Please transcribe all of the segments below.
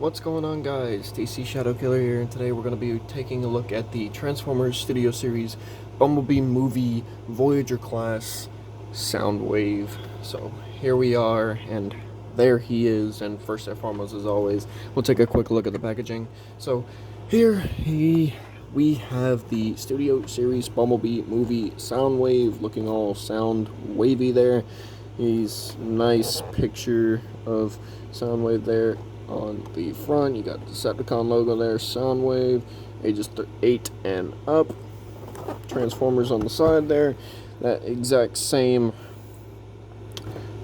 What's going on, guys? tcshadowkillerx here, and today we're going to be taking a look at the Transformers Studio Series Bumblebee movie Voyager class Soundwave. So here we are, and there he is, and first and foremost, as always, we'll take a quick look at the packaging. So here we have the Studio Series Bumblebee movie Soundwave, looking all sound wavy there. He's nice picture of Soundwave there. On the front, you got the Decepticon logo there, Soundwave, ages 8 and up. Transformers on the side there. That exact same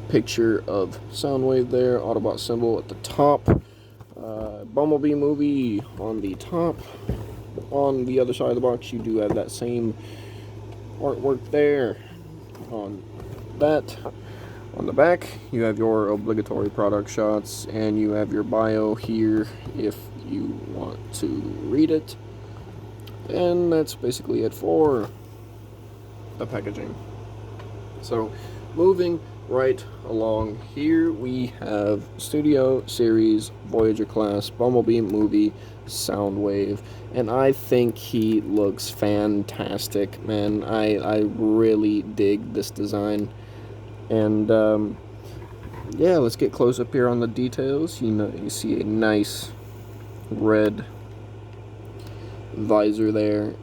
picture of Soundwave there. Autobot symbol at the top. Bumblebee movie on the top. On the other side of the box, you do have that same artwork there. On that. On the back, you have your obligatory product shots, and you have your bio here if you want to read it. And that's basically it for the packaging. So, moving right along, here we have Studio Series Voyager class Bumblebee movie Soundwave, and I think he looks fantastic, man. I really dig this design. And yeah, let's get close up here on the details. You see a nice red visor there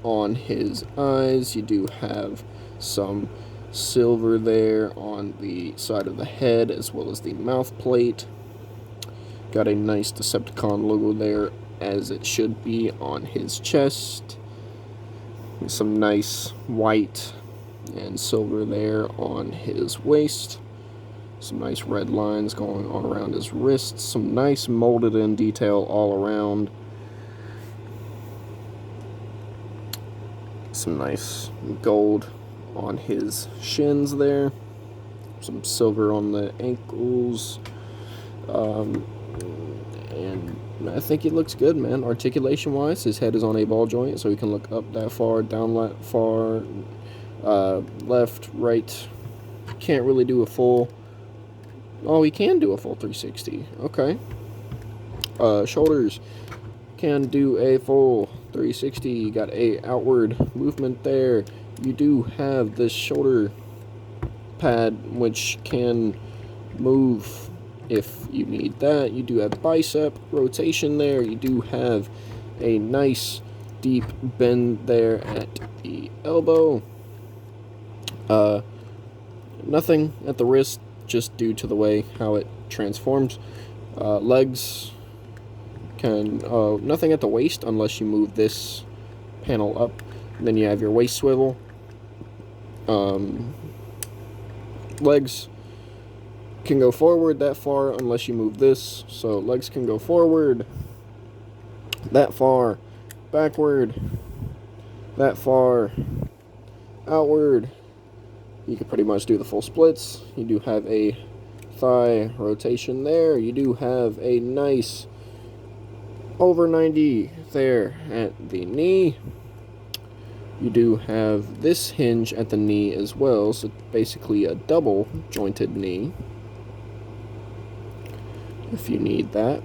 on his eyes. You do have some silver there on the side of the head, as well as the mouth plate. Got a nice Decepticon logo there, as it should be, on his chest. Some nice white and silver there on his waist. Some nice red lines going on around his wrists. Some nice molded in detail all around. Some nice gold on his shins there. Some silver on the ankles. And I think he looks good, man. Articulation wise, his head is on a ball joint, so he can look up that far, down that far, left, right. Can't really do a full. Oh, he can do a full 360. Okay. Shoulders can do a full 360. You got a outward movement there. You do have this shoulder pad, which can move if you need that. You do have bicep rotation there. You do have a nice deep bend there at the elbow. Nothing at the wrist, just due to the way how it transforms. Legs can, nothing at the waist unless you move this panel up. And then you have your waist swivel. Legs can go forward that far unless you move this. So legs can go forward that far, backward, that far, outward. You can pretty much do the full splits. You do have a thigh rotation there. You do have a nice over 90 there at the knee. You do have this hinge at the knee as well, so basically a double jointed knee if you need that.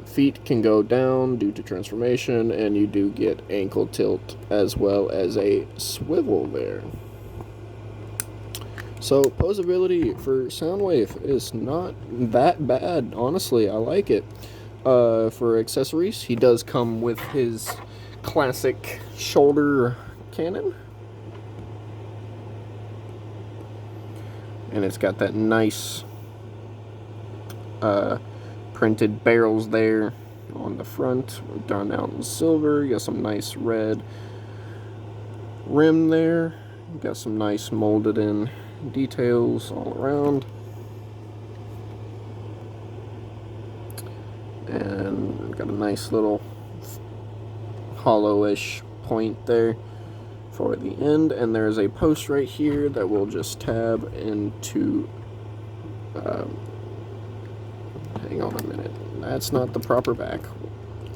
Feet can go down due to transformation, and you do get ankle tilt as well as a swivel there. So, posability for Soundwave is not that bad, honestly. I like it. For accessories, he does come with his classic shoulder cannon. And it's got that nice printed barrels there on the front, done out in silver. You got some nice red rim there. You got some nice molded in details all around, and got a nice little hollow-ish point there for the end, and there's a post right here that will just tab into hang on a minute, that's not the proper back,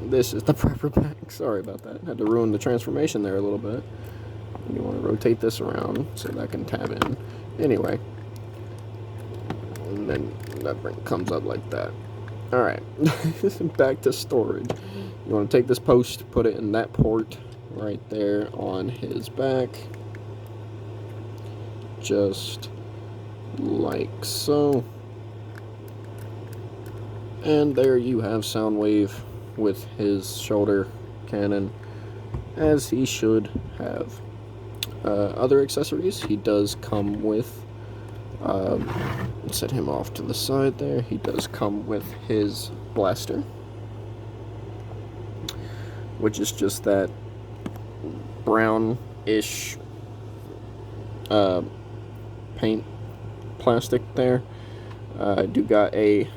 this is the proper back. Sorry about that, had to ruin the transformation there a little bit. You want to rotate this around so that can tab in. Anyway, and then that comes up like that. Alright, back to storage. You want to take this post, put it in that port right there on his back. Just like so. And there you have Soundwave with his shoulder cannon, as he should have. Other accessories, he does come with, set him off to the side there, he does come with his blaster, which is just that brown-ish paint plastic there. I do got a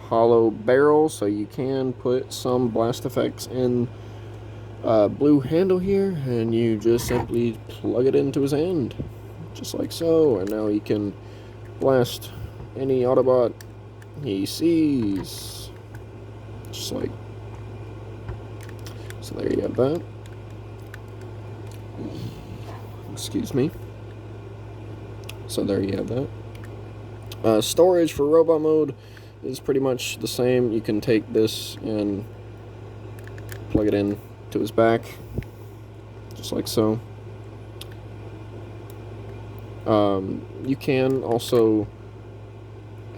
hollow barrel, so you can put some blast effects in blue handle here, and you just simply plug it into his hand, just like so, and now he can blast any Autobot he sees, just like so. There you have that. Excuse me. So there you have that. Storage for robot mode is pretty much the same. You can take this and plug it in to his back, just like so. You can also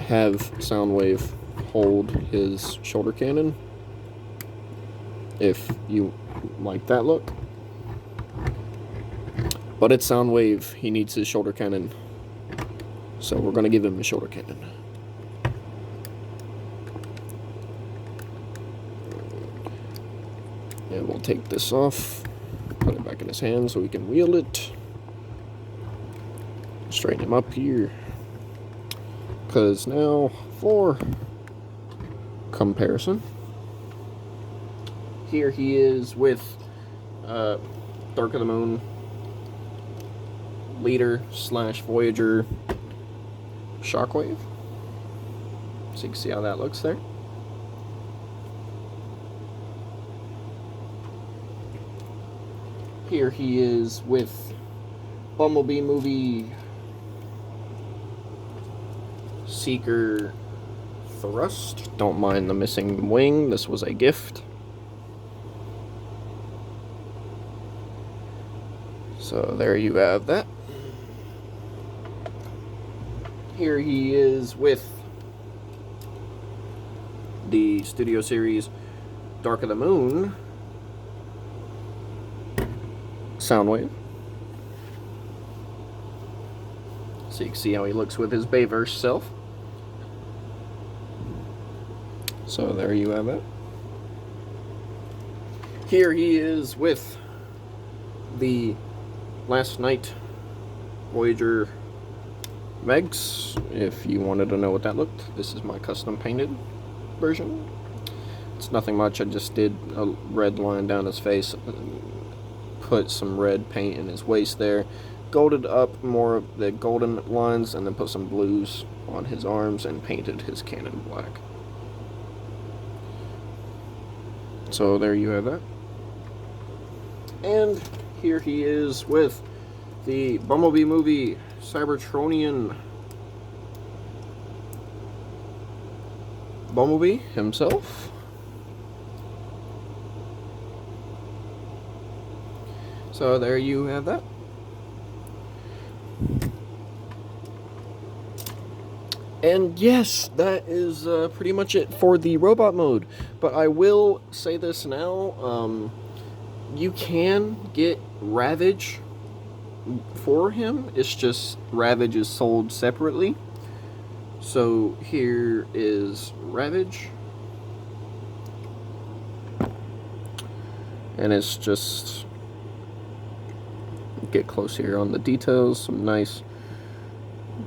have Soundwave hold his shoulder cannon if you like that look. But it's Soundwave, he needs his shoulder cannon, so we're going to give him a shoulder cannon. And we'll take this off, put it back in his hand so we can wield it. Straighten him up here, because now for comparison, here he is with Dark of the Moon leader / Voyager Shockwave, so you can see how that looks there. Here he is with Bumblebee movie Seeker Thrust. Don't mind the missing wing, this was a gift. So there you have that. Here he is with the Studio Series Dark of the Moon Soundwave. So you can see how he looks with his Bayverse self. So there you have it. Here he is with the Last Night Voyager Megs. If you wanted to know what that looked, this is my custom painted version. It's nothing much, I just did a red line down his face, put some red paint in his waist there, golded up more of the golden lines, and then put some blues on his arms and painted his cannon black. So there you have that. And here he is with the Bumblebee movie Cybertronian Bumblebee himself. So there you have that. And yes, that is pretty much it for the robot mode. But I will say this now, you can get Ravage for him. It's just Ravage is sold separately. So here is Ravage. And it's just, get close here on the details, some nice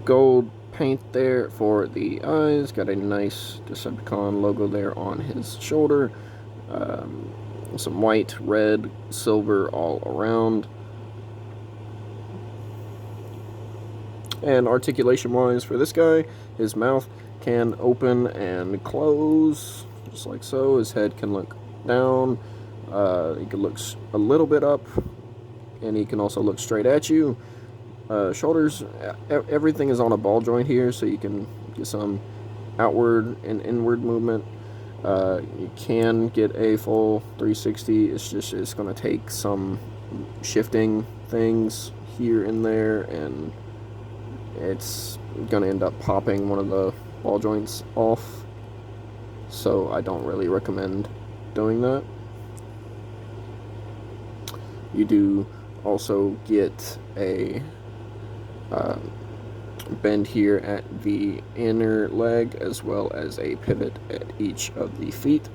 gold paint there for the eyes, got a nice Decepticon logo there on his shoulder, some white, red, silver all around, and articulation wise for this guy, his mouth can open and close just like so, his head can look down, he can look a little bit up, and he can also look straight at you. Shoulders, everything is on a ball joint here, so you can get some outward and inward movement. You can get a full 360. It's going to take some shifting things here and there, and it's going to end up popping one of the ball joints off. So I don't really recommend doing that. You do also get a bend here at the inner leg, as well as a pivot at each of the feet.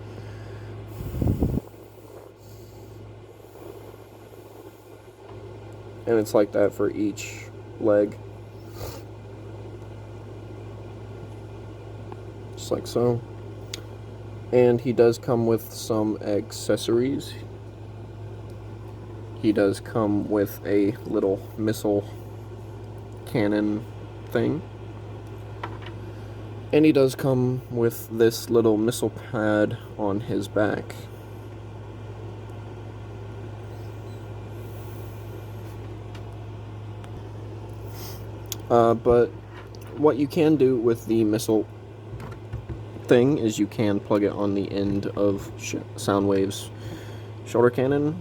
And it's like that for each leg. Just like so. And he does come with some accessories. He does come with a little missile cannon thing. And he does come with this little missile pad on his back. But what you can do with the missile thing is you can plug it on the end of Soundwave's shoulder cannon,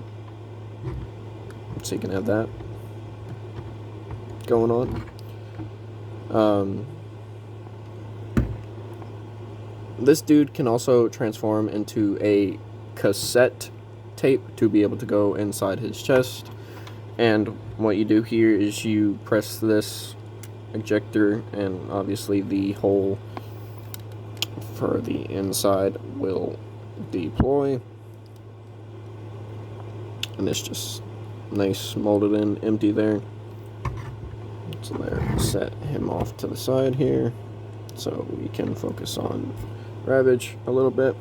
so you can have that going on. This dude can also transform into a cassette tape to be able to go inside his chest. And what you do here is you press this ejector, and obviously the hole for the inside will deploy. And it's just nice molded in, empty there. So there, set him off to the side here, so we can focus on Ravage a little bit.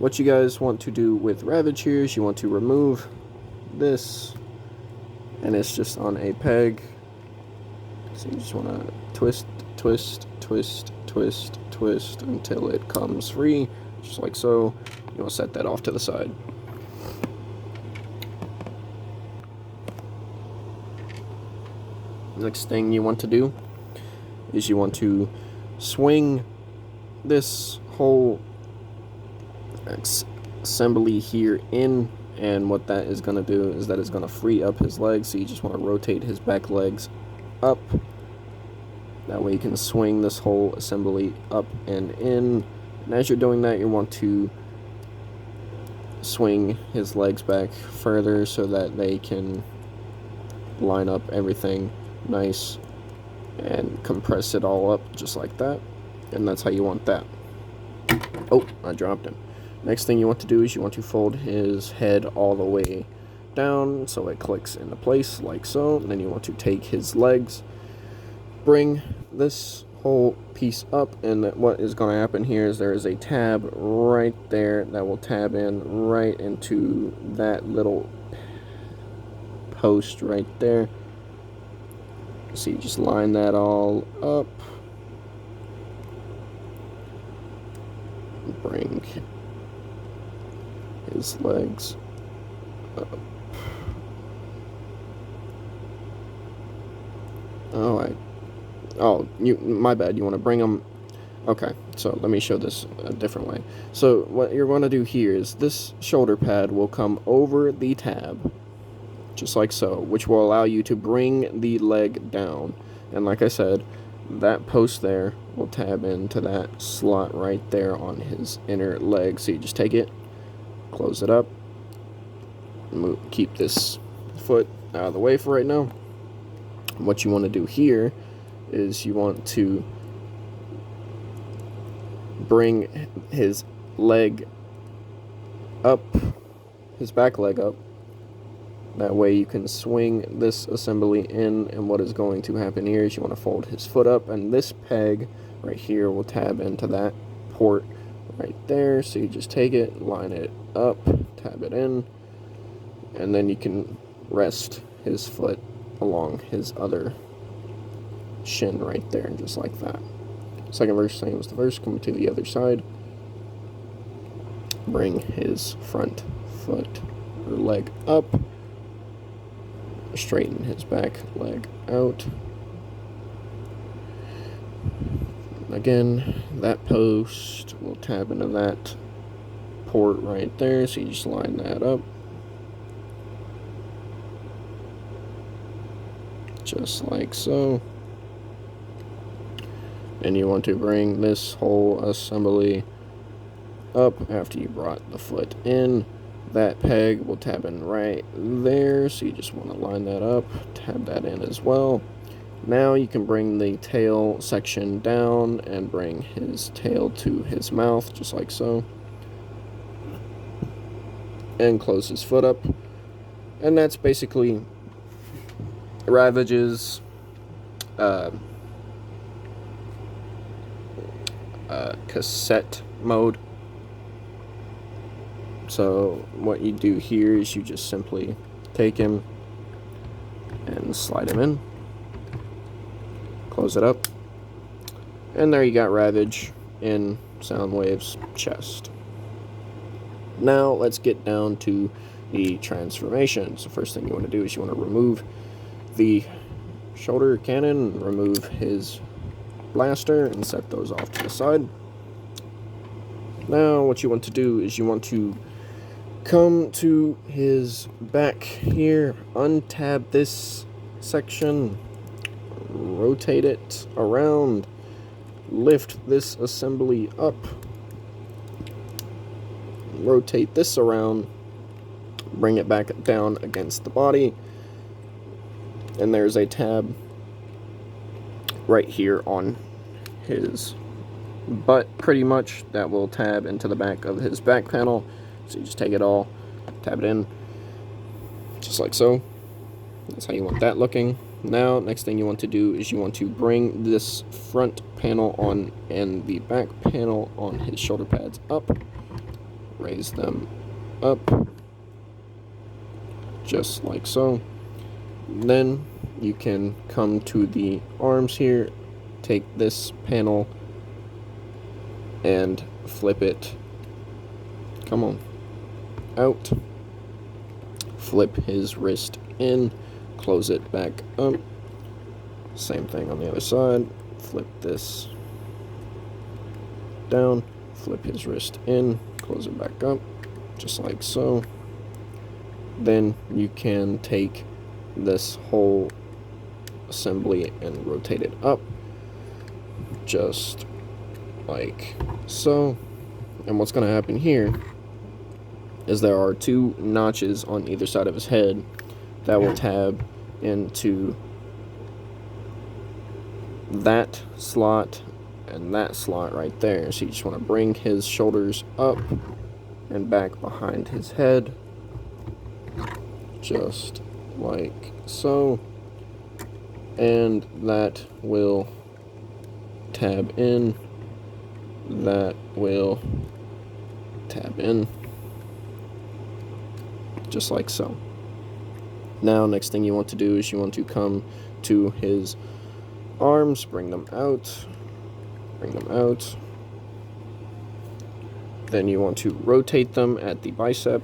What you guys want to do with Ravage here is you want to remove this, and it's just on a peg. So you just want to twist, twist, twist, twist, twist until it comes free, just like so. You want to set that off to the side. Next thing you want to do is you want to swing this whole assembly here in, and what that is going to do is that it's going to free up his legs. So you just want to rotate his back legs up. That way you can swing this whole assembly up and in. And as you're doing that, you want to swing his legs back further so that they can line up everything nice and compress it all up just like that. And that's how you want that. Oh, I dropped him. Next thing you want to do is you want to fold his head all the way down so it clicks into place like so. And then you want to take his legs, bring this whole piece up, and what is going to happen here is there is a tab right there that will tab in right into that little post right there. So you just line that all up, bring his legs up. My bad, you want to bring them. Okay, so let me show this a different way. So what you're going to do here is this shoulder pad will come over the tab, just like so, which will allow you to bring the leg down. And like I said, that post there will tab into that slot right there on his inner leg. So you just take it, close it up, keep this foot out of the way for right now. What you want to do here is you want to bring his leg up, his back leg up. That way you can swing this assembly in, and what is going to happen here is you want to fold his foot up, and this peg right here will tab into that port right there. So you just take it, line it up, tab it in, and then you can rest his foot along his other shin right there, just like that. Second verse, same as the verse. Coming to the other side, bring his front foot or leg up, straighten his back leg out. Again, that post will tab into that port right there, so you just line that up. Just like so. And you want to bring this whole assembly up after you brought the foot in. That peg will tab in right there, so you just want to line that up, tab that in as well. Now you can bring the tail section down and bring his tail to his mouth, just like so. And close his foot up. And that's basically Ravage's cassette mode. So what you do here is you just simply take him and slide him in, close it up, and there you got Ravage in Soundwave's chest. Now let's get down to the transformations. The first thing you want to do is you want to remove the shoulder cannon, remove his blaster, and set those off to the side. Now what you want to do is you want to come to his back here, untab this section, rotate it around, lift this assembly up, rotate this around, bring it back down against the body, and there's a tab right here on his butt, pretty much, that will tab into the back of his back panel. So you just take it all, tab it in, just like so. That's how you want that looking. Now, next thing you want to do is you want to bring this front panel on and the back panel on his shoulder pads up, raise them up, just like so. Then you can come to the arms here, take this panel and flip it, come on, out, flip his wrist in, close it back up, same thing on the other side, flip this down, flip his wrist in, close it back up, just like so. Then you can take this whole assembly and rotate it up, just like so. And what's going to happen here is there are two notches on either side of his head that will tab into that slot and that slot right there. So you just want to bring his shoulders up and back behind his head, just like so, and that will tab in, that will tab in, just like so. Now next thing you want to do is you want to come to his arms, bring them out, then you want to rotate them at the bicep,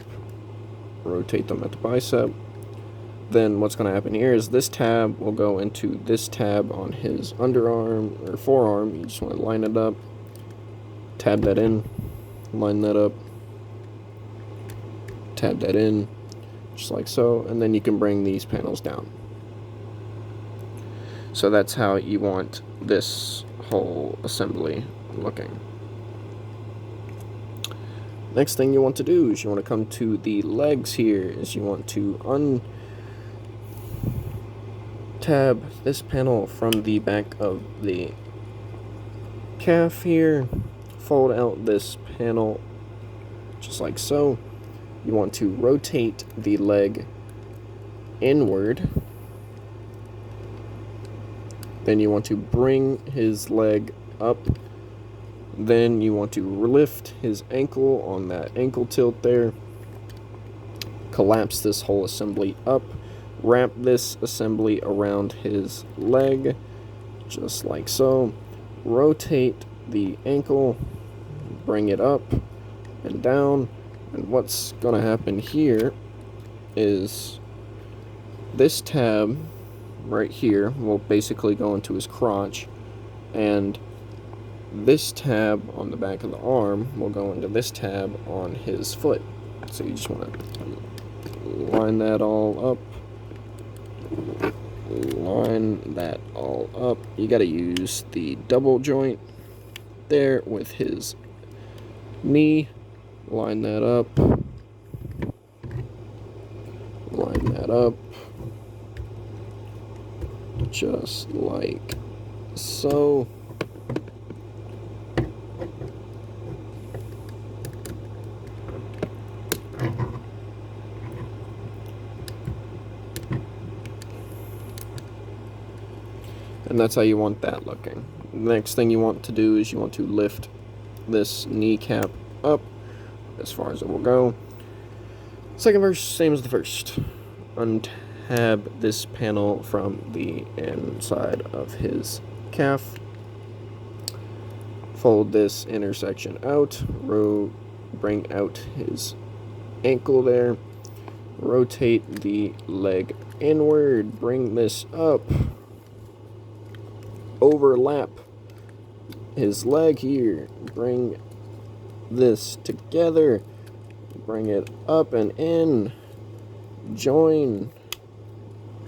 Then what's going to happen here is this tab will go into this tab on his underarm or forearm. You just want to line it up, tab that in, line that up, tab that in, just like so, and then you can bring these panels down. So that's how you want this whole assembly looking. Next thing you want to do is you want to come to the legs here, is you want to tab this panel from the back of the calf here, fold out this panel just like so. You want to rotate the leg inward, then you want to bring his leg up, then you want to lift his ankle on that ankle tilt there, collapse this whole assembly up, wrap this assembly around his leg, just like so, rotate the ankle, bring it up and down, and what's going to happen here is this tab right here will basically go into his crotch, and this tab on the back of the arm will go into this tab on his foot. So you just want to line that all up. Line that all up. You got to use the double joint there with his knee. Line that up. Line that up. Just like so. And that's how you want that looking. The next thing you want to do is you want to lift this kneecap up as far as it will go. Second verse, same as the first. Untab this panel from the inside of his calf. Fold this intersection out. Bring out his ankle there. Rotate the leg inward. Bring this up. Overlap his leg here. Bring this together. Bring it up and in. Join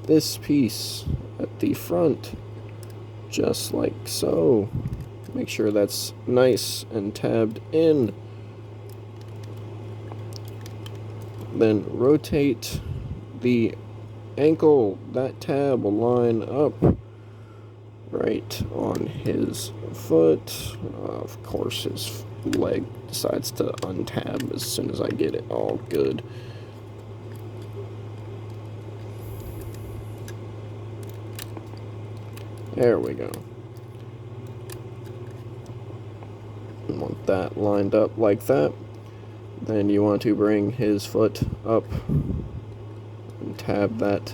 this piece at the front, just like so. Make sure that's nice and tabbed in. Then rotate the ankle. That tab will line up right on his foot. Of course, his leg decides to untab as soon as I get it all good. There we go. You want that lined up like that. Then you want to bring his foot up and tab that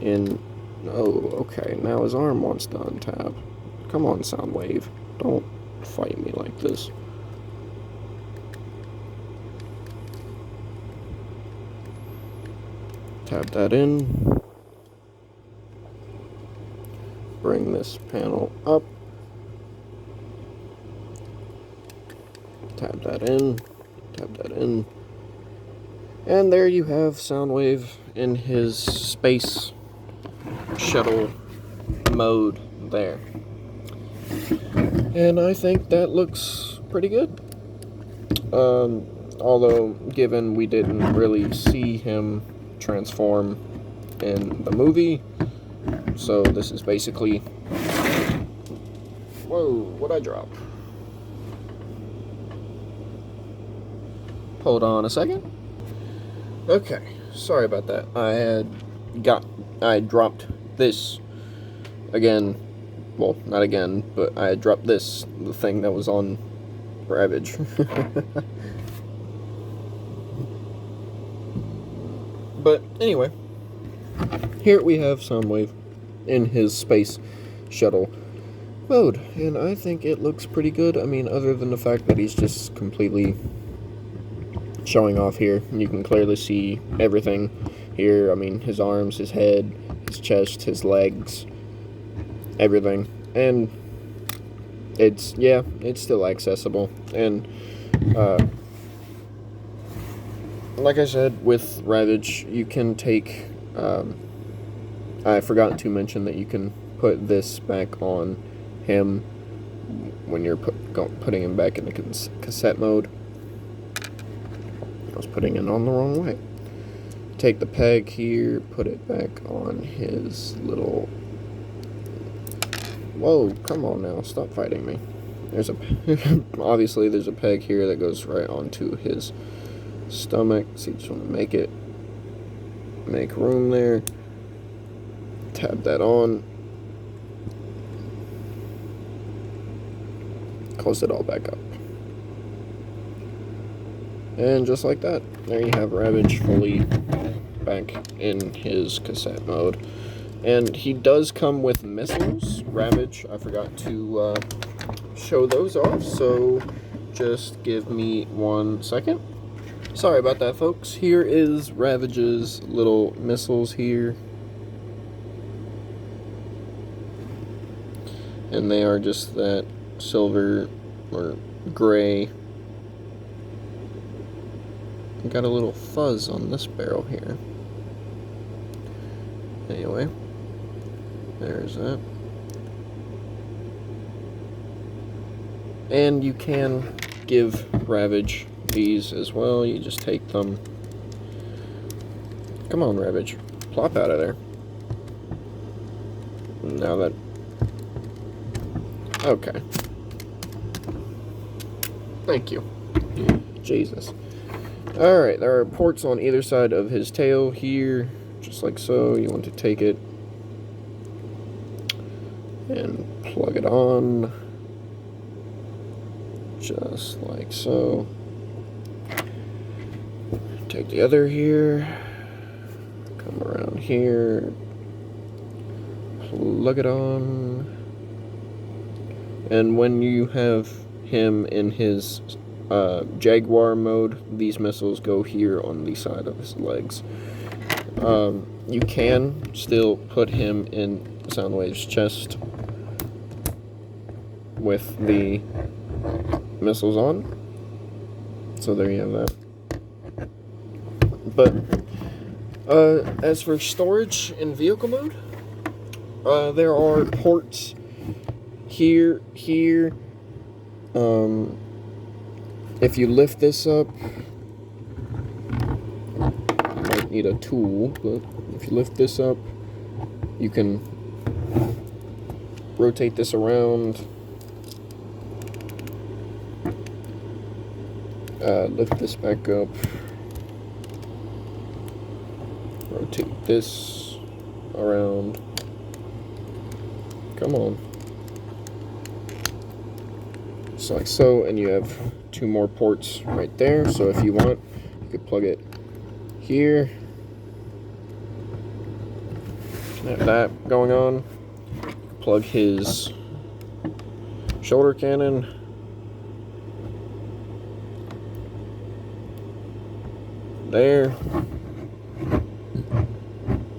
in. Oh, okay. Now his arm wants to untab. Come on, Soundwave. Don't fight me like this. Tab that in. Bring this panel up. Tab that in. Tab that in. And there you have Soundwave in his space shuttle mode there. And I think that looks pretty good. Although, given we didn't really see him transform in the movie, so this is basically... Whoa, what'd I drop? Hold on a second. Okay, sorry about that. I dropped this again. Well, not again, but I had dropped this, the thing that was on Ravage. But anyway, here we have Soundwave in his space shuttle mode, and I think it looks pretty good. I mean, other than the fact that he's just completely showing off here. You can clearly see everything here. I mean, his arms, his head, his chest, his legs, everything. And it's still accessible. And like I said, with Ravage, you can take I forgot to mention that you can put this back on him when you're putting him back in the cassette mode. I was putting it on the wrong way. Take the peg here, put it back on his little... Whoa, come on now, stop fighting me. There's a... Obviously, there's a peg here that goes right onto his stomach, so you just want to make room there. Tab that on. Close it all back up. And just like that, there you have Ravage fully back in his cassette mode. And he does come with missiles, Ravage. I forgot to show those off, so just give me 1 second. Sorry about that, folks. Here is Ravage's little missiles here. And they are just that silver or gray. Got a little fuzz on this barrel here. Anyway, there's that. And you can give Ravage these as well. You just take them. Come on, Ravage. Plop out of there. Now that... Okay. Thank you. Jesus. Alright, there are ports on either side of his tail here, just like so. You want to take it and plug it on, just like so. Take the other here, come around here, plug it on, and when you have him in his Jaguar mode, these missiles go here on the side of his legs. You can still put him in Soundwave's chest with the missiles on. So there you have that. But as for storage in vehicle mode, there are ports here. If you lift this up, you might need a tool, but if you lift this up, you can rotate this around, lift this back up, rotate this around, come on, just like so, and you have 2 more ports right there. So if you want, you could plug it here. Have that going on. Plug his shoulder cannon there.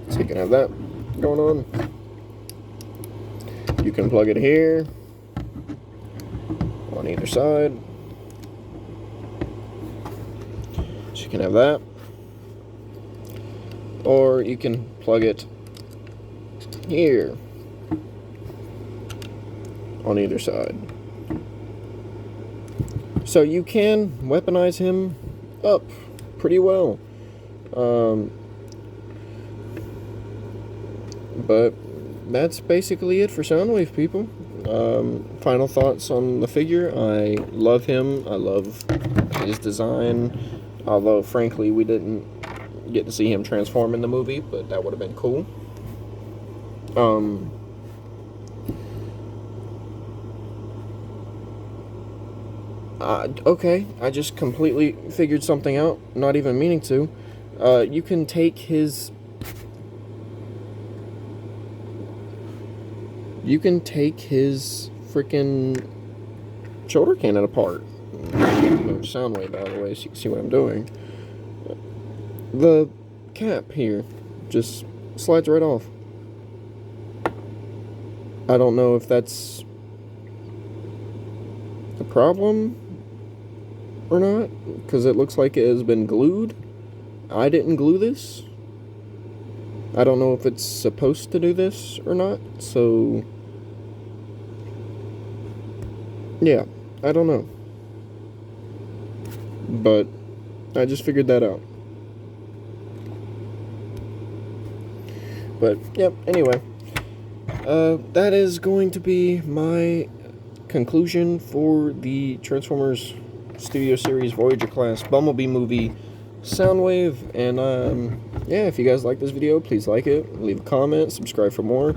So you can have that going on. You can plug it here on either side. So you can have that. Or you can plug it here on either side. So you can weaponize him up pretty well. But that's basically it for Soundwave, people. Final thoughts on the figure. I love him. I love his design. Although, frankly, we didn't get to see him transform in the movie, but that would have been cool. Okay, I just completely figured something out, not even meaning to. You can take his... freaking shoulder cannon apart. Soundwave out of the way so you can see what I'm doing. The cap here just slides right off. I don't know if that's a problem or not, because it looks like it has been glued. I didn't glue this. I don't know if it's supposed to do this or not, so yeah, I don't know. But I just figured that out. But, yep, anyway. That is going to be my conclusion for the Transformers Studio Series Voyager class Bumblebee movie Soundwave. And, yeah, if you guys like this video, please like it, leave a comment, subscribe for more.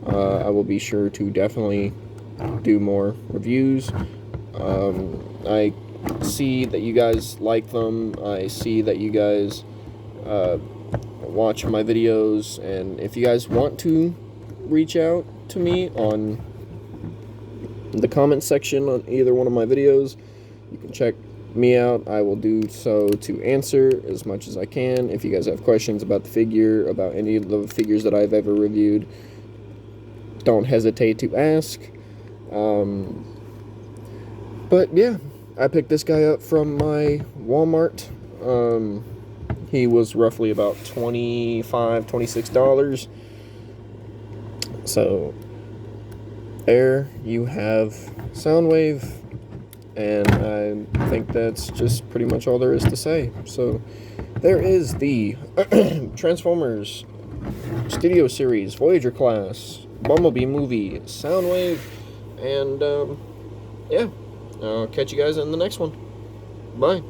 I will be sure to definitely do more reviews. I see that you guys like them. I see that you guys watch my videos, and if you guys want to reach out to me on the comment section on either one of my videos, you can check me out. I will do so to answer as much as I can. If you guys have questions about the figure, about any of the figures that I've ever reviewed, don't hesitate to ask. But yeah, I picked this guy up from my Walmart. He was roughly about $25, $26. So there you have Soundwave, and I think that's just pretty much all there is to say. So there is the Transformers Studio Series, Voyager class, Bumblebee movie, Soundwave, and yeah, I'll catch you guys in the next one. Bye.